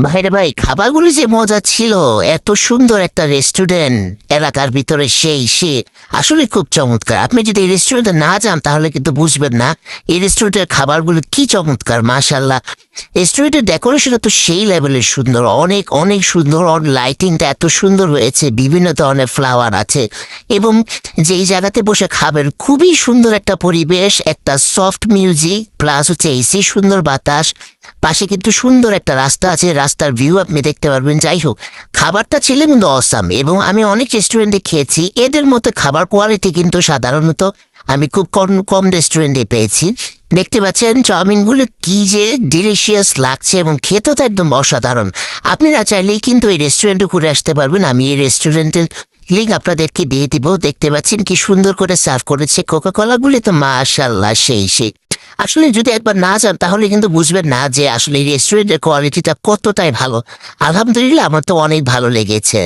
ভাইরে ভাই, খাবারগুলো যে মজা ছিল! এত সুন্দর একটা রেস্টুরেন্ট এলাকার ভিতরে, সে আসলে খুব চমৎকার। আপনি যদি এই রেস্টুরেন্টে না যান তাহলে কিন্তু বুঝবেন না এই রেস্টুরেন্টের খাবারগুলো কি চমৎকার, মাশাল্লাহ। রেস্টুরেন্টের ডেকোরেশনটা তো সেই লেভেলের সুন্দর, অনেক অনেক সুন্দর। লাইটিংটা এত সুন্দর হয়েছে, বিভিন্ন ধরনের ফ্লাওয়ার আছে। এবং যেই জায়গাতে বসে খাবেন, খুবই সুন্দর একটা পরিবেশ, একটা সফট মিউজিক প্লাস হচ্ছে এসি, সুন্দর বাতাস। পাশে কিন্তু সুন্দর একটা রাস্তা আছে, রাস্তার ভিউ আপনি দেখতে পারবেন। যাই হোক, খাবারটা ছিল কিন্তু অসাম। এবং আমি অনেক রেস্টুরেন্টে খেয়েছি, এদের মতো খাবার কোয়ালিটি কিন্তু সাধারণত আমি খুব কম কম রেস্টুরেন্টে পেয়েছি। দেখতে পাচ্ছেন চাউমিনগুলো কি যে ডিলিশিয়াস লাগছে, এবং খেতে তো একদম অসাধারণ। আপনারা চাইলেই কিন্তু এই রেস্টুরেন্টে ঘুরে আসতে পারবেন। আমি এই রেস্টুরেন্টের লিঙ্ক আপনাদেরকে দিয়ে দিব। দেখতে পাচ্ছেন কি সুন্দর করে সার্ভ করেছে, কোকা কোলাগুলি তো মাশাল্লাহ সেই। আসলে যদি একবার না যান তাহলে কিন্তু বুঝবেন না যে আসলে এই রেস্টুরেন্টের কোয়ালিটিটা কতটাই ভালো। আলহামদুলিল্লাহ, আমার তো অনেক ভালো লেগেছে।